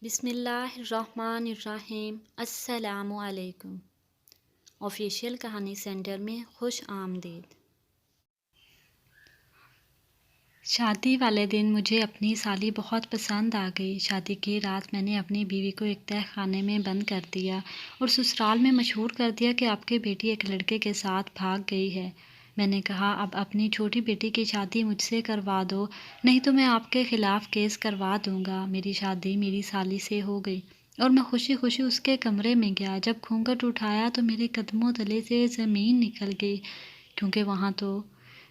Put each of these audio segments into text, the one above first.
بسم اللہ الرحمن الرحیم۔ السلام علیکم۔ آفیشیل کہانی سینٹر میں خوش آمدید۔ شادی والے دن مجھے اپنی سالی بہت پسند آ گئی۔ شادی کی رات میں نے اپنی بیوی کو ایک تہہ خانے میں بند کر دیا اور سسرال میں مشہور کر دیا کہ آپ کی بیٹی ایک لڑکے کے ساتھ بھاگ گئی ہے۔ میں نے کہا اب اپنی چھوٹی بیٹی کی شادی مجھ سے کروا دو، نہیں تو میں آپ کے خلاف کیس کروا دوں گا۔ میری شادی میری سالی سے ہو گئی اور میں خوشی خوشی اس کے کمرے میں گیا۔ جب گھونگھٹ اٹھایا تو میرے قدموں تلے سے زمین نکل گئی، کیونکہ وہاں تو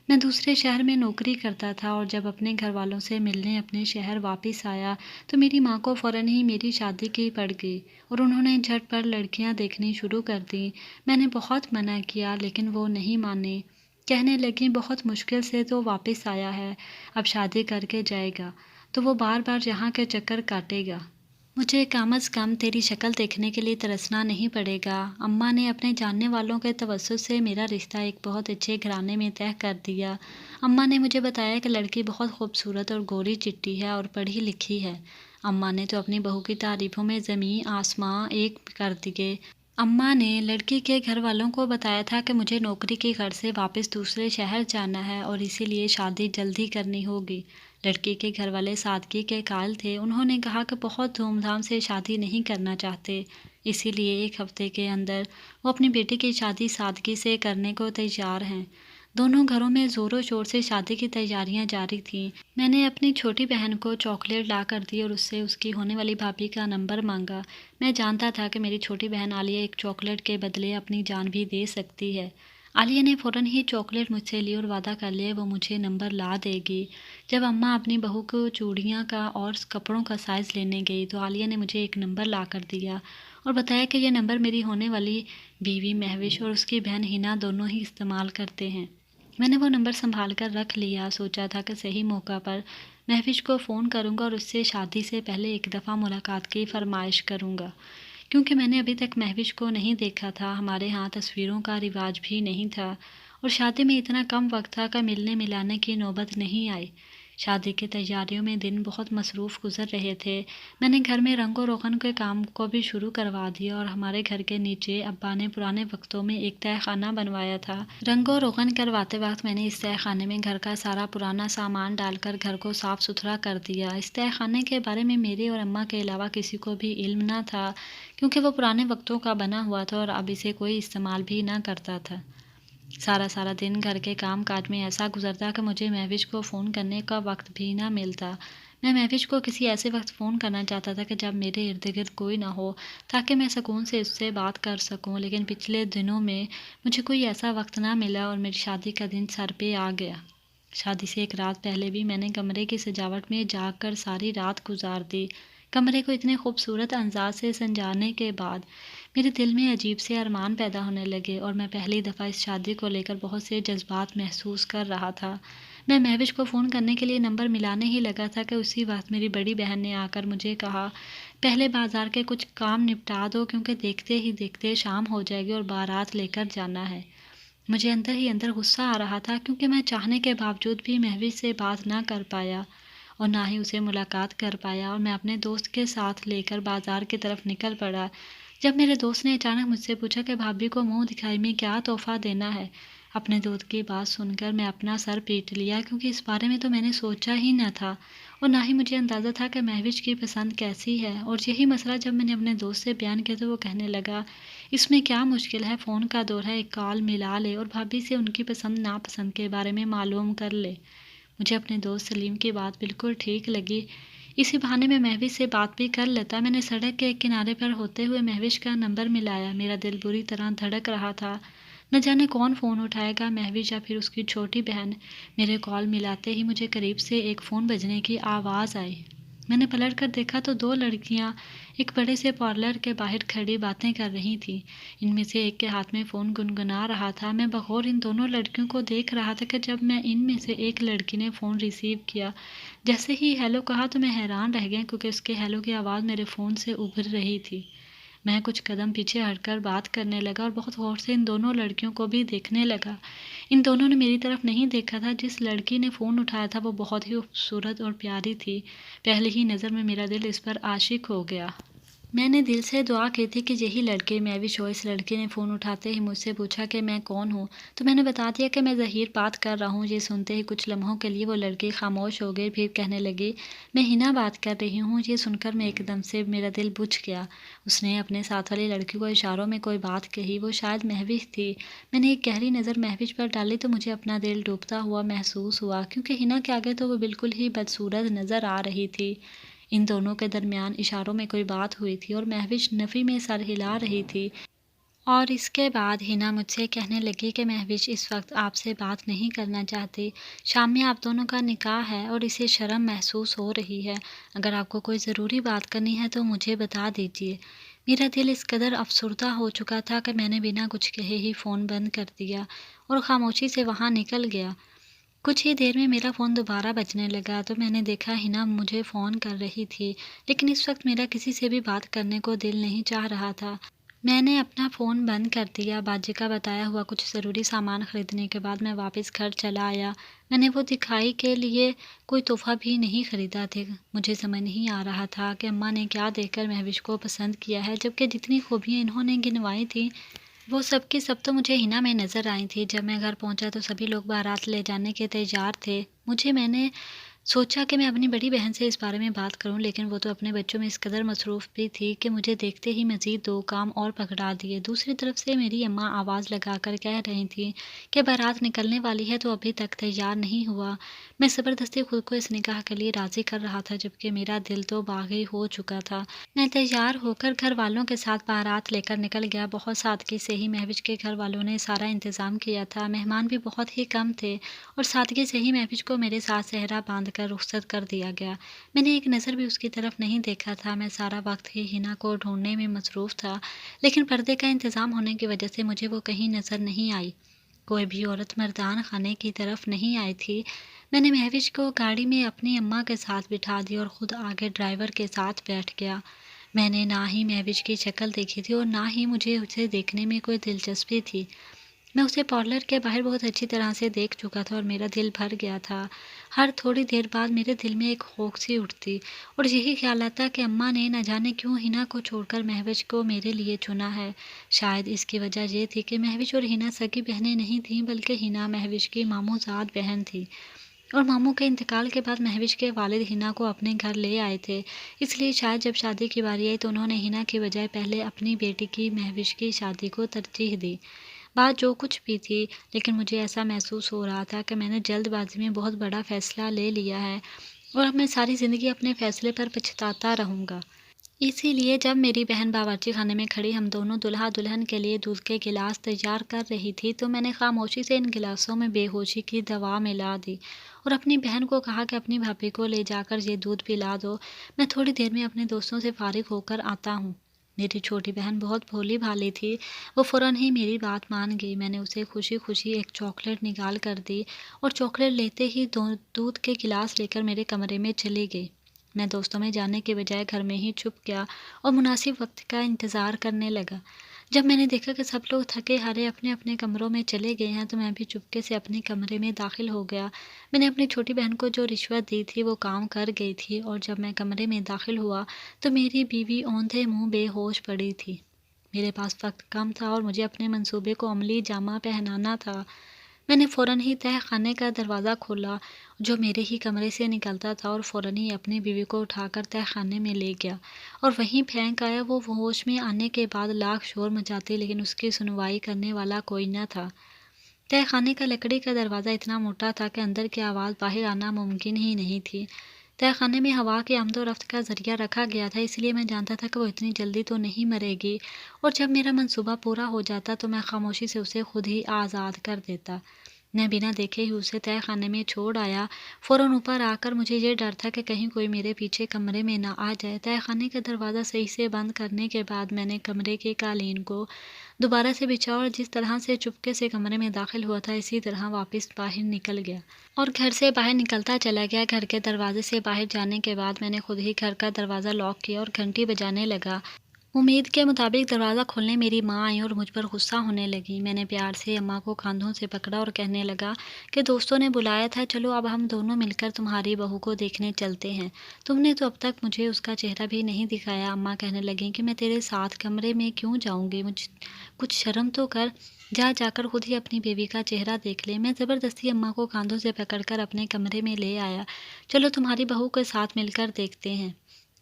میں دوسرے شہر میں نوکری کرتا تھا، اور جب اپنے گھر والوں سے ملنے اپنے شہر واپس آیا تو میری ماں کو فوراً ہی میری شادی کی پڑ گئی اور انہوں نے جھٹ پر لڑکیاں دیکھنی شروع کر دیں۔ میں نے بہت منع کیا لیکن وہ نہیں مانے، کہنے لگیں بہت مشکل سے تو واپس آیا ہے، اب شادی کر کے جائے گا تو وہ بار بار یہاں کے چکر کاٹے گا، مجھے کم از کم تیری شکل دیکھنے کے لیے ترسنا نہیں پڑے گا۔ اماں نے اپنے جاننے والوں کے توسط سے میرا رشتہ ایک بہت اچھے گھرانے میں طے کر دیا۔ اماں نے مجھے بتایا کہ لڑکی بہت خوبصورت اور گوری چٹی ہے اور پڑھی لکھی ہے۔ اماں نے تو اپنی بہو کی تعریفوں میں زمین آسماں ایک کر دیے۔ اماں نے لڑکی کے گھر والوں کو بتایا تھا کہ مجھے نوکری کی غرض سے واپس دوسرے شہر جانا ہے اور اسی لیے شادی جلدی کرنی ہوگی۔ لڑکی کے گھر والے سادگی کے قائل تھے، انہوں نے کہا کہ بہت دھوم دھام سے شادی نہیں کرنا چاہتے، اسی لیے ایک ہفتے کے اندر وہ اپنی بیٹی کی شادی سادگی سے کرنے کو تیار ہیں۔ دونوں گھروں میں زور و شور سے شادی کی تیاریاں جاری تھیں۔ میں نے اپنی چھوٹی بہن کو چاکلیٹ لا کر دی اور اس سے اس کی ہونے والی بھابھی کا نمبر مانگا۔ میں جانتا تھا کہ میری چھوٹی بہن عالیہ ایک چاکلیٹ کے بدلے اپنی جان بھی دے سکتی ہے۔ عالیہ نے فوراً ہی چاکلیٹ مجھ سے لی اور وعدہ کر لیا وہ مجھے نمبر لا دے گی۔ جب اماں اپنی بہو کو چوڑیاں کا اور کپڑوں کا سائز لینے گئی تو عالیہ نے مجھے ایک نمبر لا کر دیا اور بتایا کہ یہ نمبر میری ہونے والی بیوی مہوش اور اس کی بہن ہنا دونوں ہی استعمال کرتے ہیں۔ میں نے وہ نمبر سنبھال کر رکھ لیا، سوچا تھا کہ صحیح موقع پر مہوش کو فون کروں گا اور اس سے شادی سے پہلے ایک دفعہ ملاقات کی فرمائش کروں گا، کیونکہ میں نے ابھی تک مہوش کو نہیں دیکھا تھا، ہمارے ہاں تصویروں کا رواج بھی نہیں تھا اور شادی میں اتنا کم وقت تھا کہ ملنے ملانے کی نوبت نہیں آئی۔ شادی کی تیاریوں میں دن بہت مصروف گزر رہے تھے۔ میں نے گھر میں رنگ و روغن کے کام کو بھی شروع کروا دیا اور ہمارے گھر کے نیچے ابا نے پرانے وقتوں میں ایک تہہ خانہ بنوایا تھا۔ رنگ و روغن کرواتے وقت میں نے اس تہہ خانے میں گھر کا سارا پرانا سامان ڈال کر گھر کو صاف ستھرا کر دیا۔ اس تہہ خانے کے بارے میں میرے اور اماں کے علاوہ کسی کو بھی علم نہ تھا، کیونکہ وہ پرانے وقتوں کا بنا ہوا تھا اور اب اسے کوئی استعمال بھی نہ کرتا تھا۔ سارا دن گھر کے کام کاج میں ایسا گزرتا کہ مجھے مہوش کو فون کرنے کا وقت بھی نہ ملتا۔ میں مہوش کو کسی ایسے وقت فون کرنا چاہتا تھا کہ جب میرے ارد گرد کوئی نہ ہو، تاکہ میں سکون سے اس سے بات کر سکوں، لیکن پچھلے دنوں میں مجھے کوئی ایسا وقت نہ ملا اور میری شادی کا دن سر پہ آ گیا۔ شادی سے ایک رات پہلے بھی میں نے کمرے کی سجاوٹ میں جاگ کر ساری رات گزار دی۔ کمرے کو اتنے خوبصورت انداز سے سجانے کے بعد میرے دل میں عجیب سے ارمان پیدا ہونے لگے اور میں پہلی دفعہ اس شادی کو لے کر بہت سے جذبات محسوس کر رہا تھا۔ میں مہوش کو فون کرنے کے لیے نمبر ملانے ہی لگا تھا کہ اسی وقت میری بڑی بہن نے آ کر مجھے کہا پہلے بازار کے کچھ کام نپٹا دو، کیونکہ دیکھتے ہی دیکھتے شام ہو جائے گی اور بارات لے کر جانا ہے۔ مجھے اندر ہی اندر غصہ آ رہا تھا، کیونکہ میں چاہنے کے باوجود بھی مہوش سے بات نہ کر پایا اور نہ ہی اسے ملاقات کر پایا، اور میں اپنے دوست کے ساتھ لے کر بازار کی طرف نکل پڑا۔ جب میرے دوست نے اچانک مجھ سے پوچھا کہ بھابھی کو منہ دکھائی میں کیا تحفہ دینا ہے، اپنے دوست کی بات سن کر میں اپنا سر پیٹ لیا، کیونکہ اس بارے میں تو میں نے سوچا ہی نہ تھا اور نہ ہی مجھے اندازہ تھا کہ مہوش کی پسند کیسی ہے۔ اور یہی مسئلہ جب میں نے اپنے دوست سے بیان کیا تو وہ کہنے لگا اس میں کیا مشکل ہے، فون کا دور ہے، ایک کال ملا لے اور بھابھی سے ان کی پسند ناپسند کے بارے میں معلوم کر لے۔ مجھے اپنے دوست سلیم کی بات بالکل ٹھیک لگی، اسی بہانے میں مہوش سے بات بھی کر لیتا۔ میں نے سڑک کے ایک کنارے پر ہوتے ہوئے مہوش کا نمبر ملایا، میرا دل بری طرح دھڑک رہا تھا، نہ جانے کون فون اٹھائے گا، مہوش یا پھر اس کی چھوٹی بہن۔ میرے کال ملاتے ہی مجھے قریب سے ایک فون بجنے کی آواز آئی۔ میں نے پلٹ کر دیکھا تو دو لڑکیاں ایک بڑے سے پارلر کے باہر کھڑی باتیں کر رہی تھیں، ان میں سے ایک کے ہاتھ میں فون گنگنا رہا تھا۔ میں بغور ان دونوں لڑکیوں کو دیکھ رہا تھا کہ جب میں ان میں سے ایک لڑکی نے فون ریسیو کیا، جیسے ہی ہیلو کہا تو میں حیران رہ گیا، کیونکہ اس کے ہیلو کی آواز میرے فون سے ابھر رہی تھی۔ میں کچھ قدم پیچھے ہٹ کر بات کرنے لگا اور بہت غور سے ان دونوں لڑکیوں کو بھی دیکھنے لگا۔ ان دونوں نے میری طرف نہیں دیکھا تھا۔ جس لڑکی نے فون اٹھایا تھا وہ بہت ہی خوبصورت اور پیاری تھی۔ پہلی ہی نظر میں میرا دل اس پر عاشق ہو گیا۔ میں نے دل سے دعا کی تھی کہ یہی لڑکی مہوش ہو۔ اس لڑکی نے فون اٹھاتے ہی مجھ سے پوچھا کہ میں کون ہوں، تو میں نے بتا دیا کہ میں ظہیر بات کر رہا ہوں۔ یہ سنتے ہی کچھ لمحوں کے لیے وہ لڑکی خاموش ہو گئی، پھر کہنے لگی، میں ہنا بات کر رہی ہوں۔ یہ سن کر میں ایک دم سے میرا دل بجھ گیا۔ اس نے اپنے ساتھ والی لڑکی کو اشاروں میں کوئی بات کہی، وہ شاید مہوش تھی۔ میں نے ایک گہری نظر مہوش پر ڈالی تو مجھے اپنا دل ڈوبتا ہوا محسوس ہوا، کیونکہ ہنا کے آگے تو وہ بالکل ہی بدصورت نظر آ رہی تھی۔ ان دونوں کے درمیان اشاروں میں کوئی بات ہوئی تھی اور مہوش نفی میں سر ہلا رہی تھی۔ اور اس کے بعد ہنا مجھ سے کہنے لگی کہ مہوش اس وقت آپ سے بات نہیں کرنا چاہتی۔ شام میں آپ دونوں کا نکاح ہے اور اسے شرم محسوس ہو رہی ہے۔ اگر آپ کو کوئی ضروری بات کرنی ہے تو مجھے بتا دیجیے۔ میرا دل اس قدر افسردہ ہو چکا تھا کہ میں نے بنا کچھ کہے ہی فون بند کر دیا اور خاموشی سے وہاں نکل گیا۔ کچھ ہی دیر میں میرا فون دوبارہ بجنے لگا تو میں نے دیکھا ہنا مجھے فون کر رہی تھی، لیکن اس وقت میرا کسی سے بھی بات کرنے کو دل نہیں چاہ رہا تھا۔ میں نے اپنا فون بند کر دیا۔ باجی کا بتایا ہوا کچھ ضروری سامان خریدنے کے بعد میں واپس گھر چلا آیا۔ میں نے وہ دکھائی کے لیے کوئی تحفہ بھی نہیں خریدا تھا۔ مجھے سمجھ نہیں آ رہا تھا کہ اماں نے کیا دیکھ کر مہوش کو پسند کیا ہے، جبکہ جتنی خوبیاں انہوں نے گنوائی تھیں وہ سب کی سب تو مجھے ہنا میں نظر آئی تھی۔ جب میں گھر پہنچا تو سبھی لوگ بارات لے جانے کے تیار تھے۔ میں نے سوچا کہ میں اپنی بڑی بہن سے اس بارے میں بات کروں، لیکن وہ تو اپنے بچوں میں اس قدر مصروف بھی تھی کہ مجھے دیکھتے ہی مزید 2 کام اور پکڑا دیے۔ دوسری طرف سے میری اماں آواز لگا کر کہہ رہی تھیں کہ بارات نکلنے والی ہے تو ابھی تک تیار نہیں ہوا۔ میں زبردستی خود کو اس نکاح کے لیے راضی کر رہا تھا، جبکہ میرا دل تو باغی ہو چکا تھا۔ میں تیار ہو کر گھر والوں کے ساتھ بارات لے کر نکل گیا۔ بہت سادگی سے ہی مہوش کے گھر والوں نے سارا انتظام کیا تھا۔ مہمان بھی بہت ہی کم تھے اور سادگی سے ہی مہوش کو میرے ساتھ صحرا باندھ کر رخصت کر دیا گیا۔ میں نے ایک نظر بھی اس کی طرف نہیں دیکھا تھا۔ میں سارا وقت ہی ہنا کو ڈھونڈنے میں مصروف تھا، لیکن پردے کا انتظام ہونے کی وجہ سے مجھے وہ کہیں نظر نہیں آئی۔ کوئی بھی عورت مردان خانے کی طرف نہیں آئی تھی۔ میں نے مہوش کو گاڑی میں اپنی اماں کے ساتھ بٹھا دیا اور خود آگے ڈرائیور کے ساتھ بیٹھ گیا۔ میں نے نہ ہی مہوش کی شکل دیکھی تھی اور نہ ہی مجھے اسے دیکھنے میں کوئی دلچسپی تھی۔ میں اسے پارلر کے باہر بہت اچھی طرح سے دیکھ چکا تھا اور میرا دل بھر گیا تھا۔ ہر تھوڑی دیر بعد میرے دل میں ایک خوف سی اٹھتی اور یہی خیال آتا کہ اماں نے نہ جانے کیوں ہنا کو چھوڑ کر مہوش کو میرے لیے چنا ہے۔ شاید اس کی وجہ یہ تھی کہ مہوش اور ہنا سگی بہنیں نہیں تھیں، بلکہ ہنا مہوش کی ماموں زاد بہن تھی اور ماموں کے انتقال کے بعد مہوش کے والد ہنا کو اپنے گھر لے آئے تھے۔ اس لیے شاید جب شادی کی باری آئی تو انہوں نے ہنا کی بجائے پہلے اپنی بیٹی کی مہوش کی شادی کو ترجیح دی۔ بات جو کچھ بھی تھی، لیکن مجھے ایسا محسوس ہو رہا تھا کہ میں نے جلد بازی میں بہت بڑا فیصلہ لے لیا ہے اور اب میں ساری زندگی اپنے فیصلے پر پچھتاتا رہوں گا۔ اسی لیے جب میری بہن باورچی خانے میں کھڑی ہم دونوں دلہا دلہن کے لیے دودھ کے گلاس تیار کر رہی تھی تو میں نے خاموشی سے ان گلاسوں میں بے ہوشی کی دوا ملا دی اور اپنی بہن کو کہا کہ اپنی بھابھی کو لے جا کر یہ دودھ پلا دو، میں تھوڑی دیر میں اپنے دوستوں سے فارغ ہو کر آتا ہوں۔ میری چھوٹی بہن بہت بھولی بھالی تھی، وہ فوراً ہی میری بات مان گئی۔ میں نے اسے خوشی خوشی ایک چاکلیٹ نکال کر دی اور چاکلیٹ لیتے ہی دودھ کے گلاس لے کر میرے کمرے میں چلی گئی۔ میں دوستوں میں جانے کے بجائے گھر میں ہی چھپ گیا اور مناسب وقت کا انتظار کرنے لگا۔ جب میں نے دیکھا کہ سب لوگ تھکے ہارے اپنے اپنے کمروں میں چلے گئے ہیں تو میں بھی چپکے سے اپنے کمرے میں داخل ہو گیا۔ میں نے اپنی چھوٹی بہن کو جو رشوت دی تھی وہ کام کر گئی تھی اور جب میں کمرے میں داخل ہوا تو میری بیوی اوندھے منہ بے ہوش پڑی تھی۔ میرے پاس وقت کم تھا اور مجھے اپنے منصوبے کو عملی جامہ پہنانا تھا۔ میں نے فوراً ہی تہہ خانے کا دروازہ کھولا جو میرے ہی کمرے سے نکلتا تھا اور فوراً ہی اپنی بیوی کو اٹھا کر تہہ خانے میں لے گیا اور وہیں پھینک آیا۔ وہ ہوش میں آنے کے بعد لاکھ شور مچاتی لیکن اس کی سنوائی کرنے والا کوئی نہ تھا۔ تہہ خانے کا لکڑی کا دروازہ اتنا موٹا تھا کہ اندر کی آواز باہر آنا ممکن ہی نہیں تھی۔ تہہ خانے میں ہوا کی آمد و رفت کا ذریعہ رکھا گیا تھا، اس لیے میں جانتا تھا کہ وہ اتنی جلدی تو نہیں مرے گی اور جب میرا منصوبہ پورا ہو جاتا تو میں خاموشی سے اسے خود ہی آزاد کر دیتا۔ میں بنا دیکھے ہی اسے تہہ خانے میں چھوڑ آیا۔ فوراً اوپر آ کر مجھے یہ ڈر تھا کہ کہیں کوئی میرے پیچھے کمرے میں نہ آ جائے۔ تہہ خانے کا دروازہ صحیح سے بند کرنے کے بعد میں نے کمرے کے قالین کو دوبارہ سے بچھا اور جس طرح سے چپکے سے کمرے میں داخل ہوا تھا اسی طرح واپس باہر نکل گیا اور گھر سے باہر نکلتا چلا گیا۔ گھر کے دروازے سے باہر جانے کے بعد میں نے خود ہی گھر کا دروازہ لاک کیا اور گھنٹی بجانے لگا۔ امید کے مطابق دروازہ کھولنے میری ماں آئی اور مجھ پر غصہ ہونے لگی۔ میں نے پیار سے اماں کو کاندھوں سے پکڑا اور کہنے لگا کہ دوستوں نے بلایا تھا، چلو اب ہم دونوں مل کر تمہاری بہو کو دیکھنے چلتے ہیں۔ تم نے تو اب تک مجھے اس کا چہرہ بھی نہیں دکھایا۔ اماں کہنے لگیں کہ میں تیرے ساتھ کمرے میں کیوں جاؤں گی، کچھ شرم تو کر، جا کر خود ہی اپنی بیوی کا چہرہ دیکھ لے۔ میں زبردستی اماں کو کاندھوں سے پکڑ کر اپنے کمرے میں لے آیا۔ چلو تمہاری بہو کے ساتھ مل کر دیکھتے ہیں۔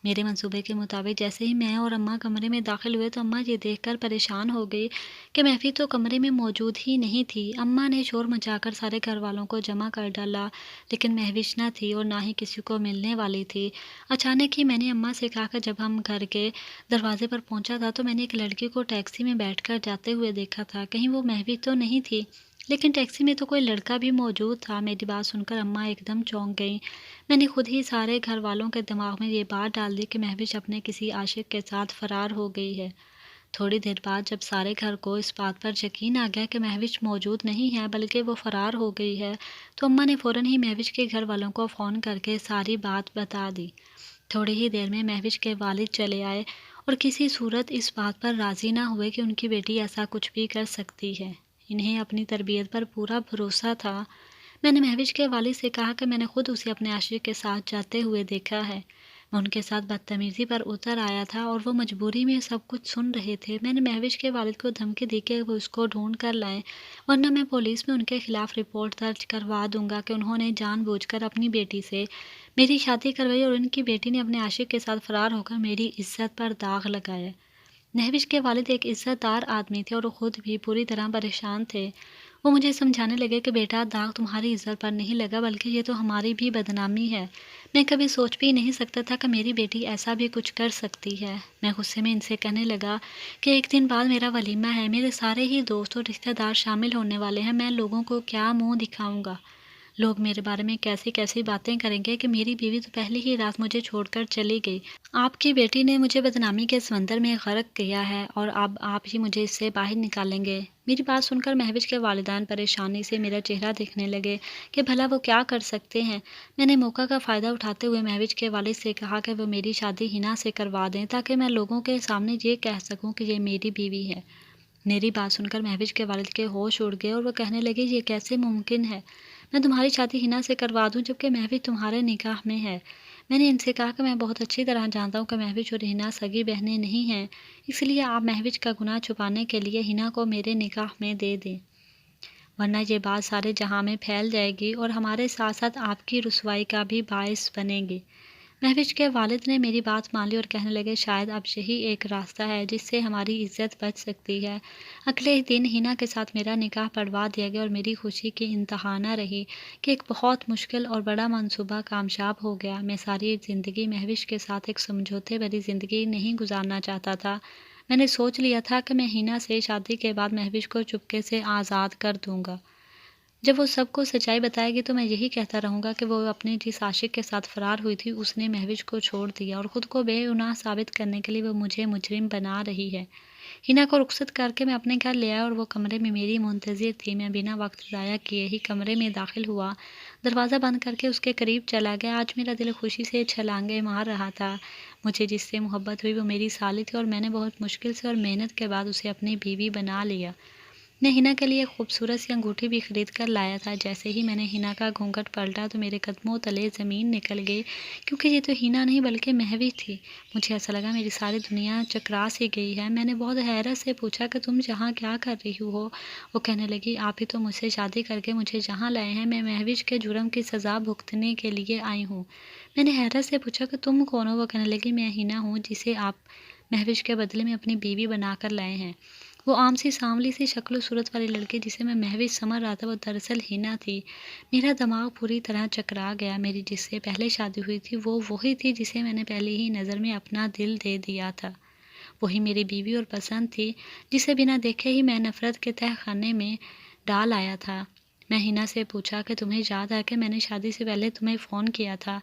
میرے منصوبے کے مطابق جیسے ہی میں اور اماں کمرے میں داخل ہوئے تو اماں یہ دیکھ کر پریشان ہو گئی کہ محفی تو کمرے میں موجود ہی نہیں تھی۔ اماں نے شور مچا کر سارے گھر والوں کو جمع کر ڈالا، لیکن مہوش نہ تھی اور نہ ہی کسی کو ملنے والی تھی۔ اچانک ہی میں نے اماں سے کہا کہ جب ہم گھر کے دروازے پر پہنچا تھا تو میں نے ایک لڑکی کو ٹیکسی میں بیٹھ کر جاتے ہوئے دیکھا تھا، کہیں وہ مہوش تو نہیں تھی؟ لیکن ٹیکسی میں تو کوئی لڑکا بھی موجود تھا۔ میری بات سن کر اماں ایک دم چونک گئیں۔ میں نے خود ہی سارے گھر والوں کے دماغ میں یہ بات ڈال دی کہ مہوش اپنے کسی عاشق کے ساتھ فرار ہو گئی ہے۔ تھوڑی دیر بعد جب سارے گھر کو اس بات پر یقین آ گیا کہ مہوش موجود نہیں ہے بلکہ وہ فرار ہو گئی ہے، تو اماں نے فوراً ہی مہوش کے گھر والوں کو فون کر کے ساری بات بتا دی۔ تھوڑی ہی دیر میں مہوش کے والد چلے آئے اور کسی صورت اس بات پر راضی نہ ہوئے کہ ان کی بیٹی ایسا کچھ بھی کر سکتی ہے۔ انہیں اپنی تربیت پر پورا بھروسہ تھا۔ میں نے مہوش کے والد سے کہا کہ میں نے خود اسے اپنے عاشق کے ساتھ جاتے ہوئے دیکھا ہے۔ میں ان کے ساتھ بدتمیزی پر اتر آیا تھا اور وہ مجبوری میں سب کچھ سن رہے تھے۔ میں نے مہوش کے والد کو دھمکی دی کہ وہ اس کو ڈھونڈ کر لائیں، ورنہ میں پولیس میں ان کے خلاف رپورٹ درج کروا دوں گا کہ انہوں نے جان بوجھ کر اپنی بیٹی سے میری شادی کروائی اور ان کی بیٹی نے اپنے عاشق کے ساتھ فرار ہو کر میری عزت پر داغ لگایا۔ مہوش کے والد ایک عزت دار آدمی تھے اور وہ خود بھی پوری طرح پریشان تھے۔ وہ مجھے سمجھانے لگے کہ بیٹا، داغ تمہاری عزت پر نہیں لگا بلکہ یہ تو ہماری بھی بدنامی ہے۔ میں کبھی سوچ بھی نہیں سکتا تھا کہ میری بیٹی ایسا بھی کچھ کر سکتی ہے۔ میں غصے میں ان سے کہنے لگا کہ ایک دن بعد میرا ولیمہ ہے، میرے سارے ہی دوست اور رشتہ دار شامل ہونے والے ہیں، میں لوگوں کو کیا منہ دکھاؤں گا؟ لوگ میرے بارے میں کیسی کیسی باتیں کریں گے کہ میری بیوی تو پہلی ہی رات مجھے چھوڑ کر چلی گئی۔ آپ کی بیٹی نے مجھے بدنامی کے سمندر میں غرق کیا ہے اور اب آپ ہی مجھے اس سے باہر نکالیں گے۔ میری بات سن کر مہوش کے والدین پریشانی سے میرا چہرہ دیکھنے لگے کہ بھلا وہ کیا کر سکتے ہیں۔ میں نے موقع کا فائدہ اٹھاتے ہوئے مہوش کے والد سے کہا کہ وہ میری شادی حنا سے کروا دیں تاکہ میں لوگوں کے سامنے یہ کہہ سکوں کہ یہ میری بیوی ہے۔ میری بات سن کر مہوش کے والد کے ہوش اڑ گئے اور وہ کہنے لگے یہ کیسے ممکن ہے؟ میں تمہاری شادی حنا سے کروا دوں جبکہ مہوش تمہارے نکاح میں ہے؟ میں نے ان سے کہا کہ میں بہت اچھی طرح جانتا ہوں کہ مہوش اور حنا سگی بہنیں نہیں ہیں، اس لیے آپ مہوش کا گناہ چھپانے کے لیے حنا کو میرے نکاح میں دے دیں، ورنہ یہ بات سارے جہاں میں پھیل جائے گی اور ہمارے ساتھ ساتھ آپ کی رسوائی کا بھی باعث بنے گی۔ مہوش کے والد نے میری بات مان لی اور کہنے لگے شاید اب یہی ایک راستہ ہے جس سے ہماری عزت بچ سکتی ہے۔ اگلے ہی دن حنا کے ساتھ میرا نکاح پڑھوا دیا گیا اور میری خوشی کی انتہا نہ رہی کہ ایک بہت مشکل اور بڑا منصوبہ کامیاب ہو گیا۔ میں ساری زندگی مہوش کے ساتھ ایک سمجھوتے بھری زندگی نہیں گزارنا چاہتا تھا۔ میں نے سوچ لیا تھا کہ میں حنا سے شادی کے بعد مہوش کو چپکے سے آزاد کر دوں گا۔ جب وہ سب کو سچائی بتائے گی تو میں یہی کہتا رہوں گا کہ وہ اپنے جس عاشق کے ساتھ فرار ہوئی تھی اس نے مہوش کو چھوڑ دیا اور خود کو بے گناہ ثابت کرنے کے لیے وہ مجھے مجرم بنا رہی ہے۔ حنا کو رخصت کر کے میں اپنے گھر لے آیا اور وہ کمرے میں میری منتظر تھی۔ میں بنا وقت ضائع کیے ہی کمرے میں داخل ہوا، دروازہ بند کر کے اس کے قریب چلا گیا۔ آج میرا دل خوشی سے چھلانگیں مار رہا تھا۔ مجھے جس سے محبت ہوئی وہ میری سالی تھی اور میں نے بہت مشکل سے اور محنت کے بعد اسے اپنی بیوی بنا لیا۔ میں حنا کے لیے خوبصورت سی انگوٹھی بھی خرید کر لایا تھا۔ جیسے ہی میں نے حنا کا گھونگھٹ پلٹا تو میرے قدموں تلے زمین نکل گئی، کیونکہ یہ تو حنا نہیں بلکہ مہوش تھی۔ مجھے ایسا لگا میری ساری دنیا چکرا سی گئی ہے۔ میں نے بہت حیرت سے پوچھا کہ تم یہاں کیا کر رہی ہو؟ وہ کہنے لگی آپ ہی تو مجھ سے شادی کر کے مجھے یہاں لائے ہیں، میں مہوش کے جرم کی سزا بھگتنے کے لیے آئی ہوں۔ میں نے حیرت سے پوچھا کہ تم کون ہو؟ وہ کہنے لگی میں حنا ہوں جسے آپ مہوش کے بدلے میں اپنی بیوی بنا کر لائے ہیں۔ وہ عام سی سانولی سی شکل و صورت والی لڑکی جسے میں مہوش سمجھ رہا تھا وہ دراصل حنا تھی۔ میرا دماغ پوری طرح چکرا گیا۔ میری جس سے پہلے شادی ہوئی تھی وہ وہی تھی جسے میں نے پہلی ہی نظر میں اپنا دل دے دیا تھا، وہی میری بیوی اور پسند تھی جسے بنا دیکھے ہی میں نفرت کے تہہ خانے میں ڈال آیا تھا۔ میں حنا سے پوچھا کہ تمہیں یاد ہے کہ میں نے شادی سے پہلے تمہیں فون کیا تھا؟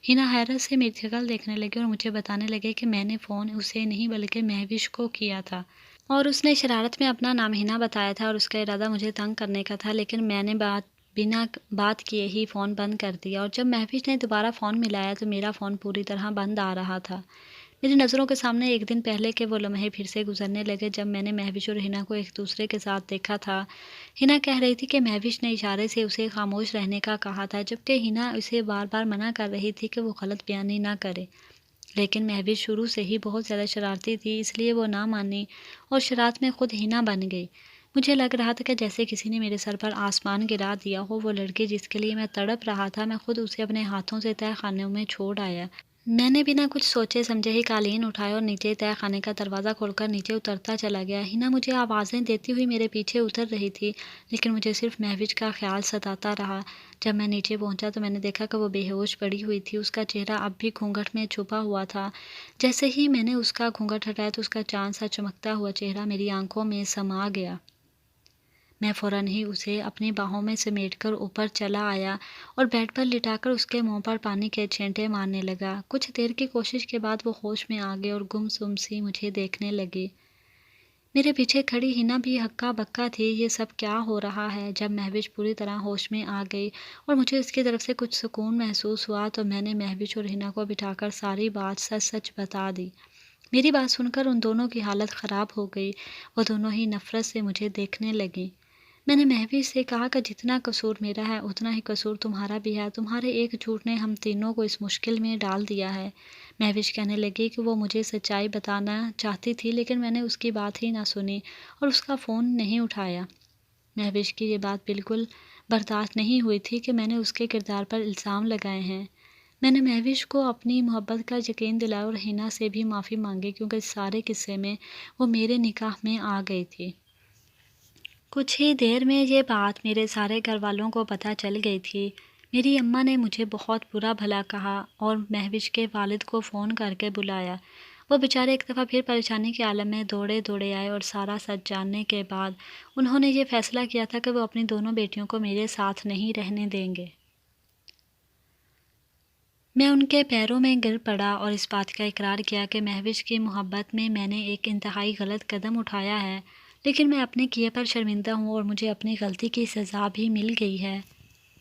حنا حیرت سے میری شکل دیکھنے لگی اور مجھے بتانے لگے کہ میں نے فون اسے نہیں بلکہ مہوش کو کیا تھا اور اس نے شرارت میں اپنا نام حنا بتایا تھا اور اس کا ارادہ مجھے تنگ کرنے کا تھا، لیکن میں نے بنا بات کیے ہی فون بند کر دیا اور جب مہوش نے دوبارہ فون ملایا تو میرا فون پوری طرح بند آ رہا تھا۔ میری نظروں کے سامنے ایک دن پہلے کے وہ لمحے پھر سے گزرنے لگے جب میں نے مہوش اور ہنا کو ایک دوسرے کے ساتھ دیکھا تھا۔ ہنا کہہ رہی تھی کہ مہوش نے اشارے سے اسے خاموش رہنے کا کہا تھا، جبکہ ہنا اسے بار بار منع کر رہی تھی کہ وہ غلط بیانی نہ کرے۔ لیکن مہوش شروع سے ہی بہت زیادہ شرارتی تھی، اس لیے وہ نہ مانی اور شرارت میں خود ہنا بن گئی۔ مجھے لگ رہا تھا کہ جیسے کسی نے میرے سر پر آسمان گرا دیا ہو۔ وہ لڑکی جس کے لیے میں تڑپ رہا تھا، میں خود اسے اپنے ہاتھوں سے تہہ خانے میں چھوڑ آیا۔ میں نے بنا کچھ سوچے سمجھے ہی قالین اٹھایا اور نیچے تہہ خانے کا دروازہ کھول کر نیچے اترتا چلا گیا۔ ہنا مجھے آوازیں دیتی ہوئی میرے پیچھے اتر رہی تھی، لیکن مجھے صرف مہوش کا خیال ستاتا رہا۔ جب میں نیچے پہنچا تو میں نے دیکھا کہ وہ بے ہوش پڑی ہوئی تھی، اس کا چہرہ اب بھی گھونگھٹ میں چھپا ہوا تھا۔ جیسے ہی میں نے اس کا گھونگھٹ ہٹایا تو اس کا چاند سا چمکتا ہوا چہرہ میری آنکھوں میں سما گیا۔ میں فوراً ہی اسے اپنی باہوں میں سمیٹ کر اوپر چلا آیا اور بیڈ پر لٹا کر اس کے منہ پر پانی کے چھینٹے مارنے لگا۔ کچھ دیر کی کوشش کے بعد وہ ہوش میں آ گئی اور گم سم سی مجھے دیکھنے لگی۔ میرے پیچھے کھڑی ہنا بھی ہکا بکا تھی، یہ سب کیا ہو رہا ہے؟ جب مہوش پوری طرح ہوش میں آ گئی اور مجھے اس کی طرف سے کچھ سکون محسوس ہوا تو میں نے مہوش اور ہنا کو بٹھا کر ساری بات سچ سچ بتا دی۔ میری بات سن کر ان دونوں کی حالت خراب ہو گئی، وہ دونوں ہی نفرت سے مجھے دیکھنے لگیں۔ میں نے مہوش سے کہا کہ جتنا قصور میرا ہے اتنا ہی قصور تمہارا بھی ہے، تمہارے ایک جھوٹ نے ہم تینوں کو اس مشکل میں ڈال دیا ہے۔ مہوش کہنے لگی کہ وہ مجھے سچائی بتانا چاہتی تھی، لیکن میں نے اس کی بات ہی نہ سنی اور اس کا فون نہیں اٹھایا۔ مہوش کی یہ بات بالکل برداشت نہیں ہوئی تھی کہ میں نے اس کے کردار پر الزام لگائے ہیں۔ میں نے مہوش کو اپنی محبت کا یقین دلایا اور ہنا سے بھی معافی مانگی، کیونکہ اس سارے قصے میں وہ میرے نکاح میں آ گئی تھی۔ کچھ ہی دیر میں یہ بات میرے سارے گھر والوں کو پتہ چل گئی تھی۔ میری اماں نے مجھے بہت برا بھلا کہا اور مہوش کے والد کو فون کر کے بلایا۔ وہ بیچارے ایک دفعہ پھر پریشانی کے عالم میں دوڑے دوڑے آئے اور سارا سچ جاننے کے بعد انہوں نے یہ فیصلہ کیا تھا کہ وہ اپنی دونوں بیٹیوں کو میرے ساتھ نہیں رہنے دیں گے۔ میں ان کے پیروں میں گر پڑا اور اس بات کا اقرار کیا کہ مہوش کی محبت میں نے ایک انتہائی غلط قدم اٹھایا ہے، لیکن میں اپنے کیے پر شرمندہ ہوں اور مجھے اپنی غلطی کی سزا بھی مل گئی ہے۔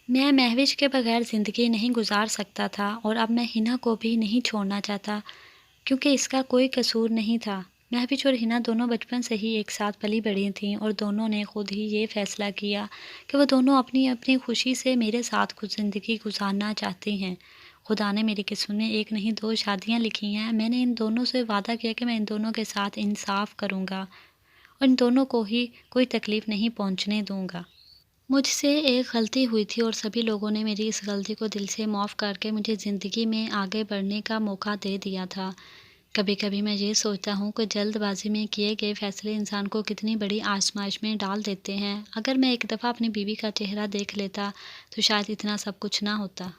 میں مہوش کے بغیر زندگی نہیں گزار سکتا تھا اور اب میں ہنا کو بھی نہیں چھوڑنا چاہتا، کیونکہ اس کا کوئی قصور نہیں تھا۔ مہوش اور ہنا دونوں بچپن سے ہی ایک ساتھ پلی بڑھی تھیں اور دونوں نے خود ہی یہ فیصلہ کیا کہ وہ دونوں اپنی اپنی خوشی سے میرے ساتھ خود زندگی گزارنا چاہتی ہیں۔ خدا نے میری قسمت میں ایک نہیں دو شادیاں لکھی ہیں۔ میں نے ان دونوں سے وعدہ کیا کہ میں ان دونوں کے ساتھ انصاف کروں گا اور ان دونوں کو ہی کوئی تکلیف نہیں پہنچنے دوں گا۔ مجھ سے ایک غلطی ہوئی تھی اور سبھی لوگوں نے میری اس غلطی کو دل سے معاف کر کے مجھے زندگی میں آگے بڑھنے کا موقع دے دیا تھا۔ کبھی کبھی میں یہ سوچتا ہوں کہ جلد بازی میں کیے گئے فیصلے انسان کو کتنی بڑی آزمائش میں ڈال دیتے ہیں۔ اگر میں ایک دفعہ اپنی بیوی کا چہرہ دیکھ لیتا تو شاید اتنا سب کچھ نہ ہوتا۔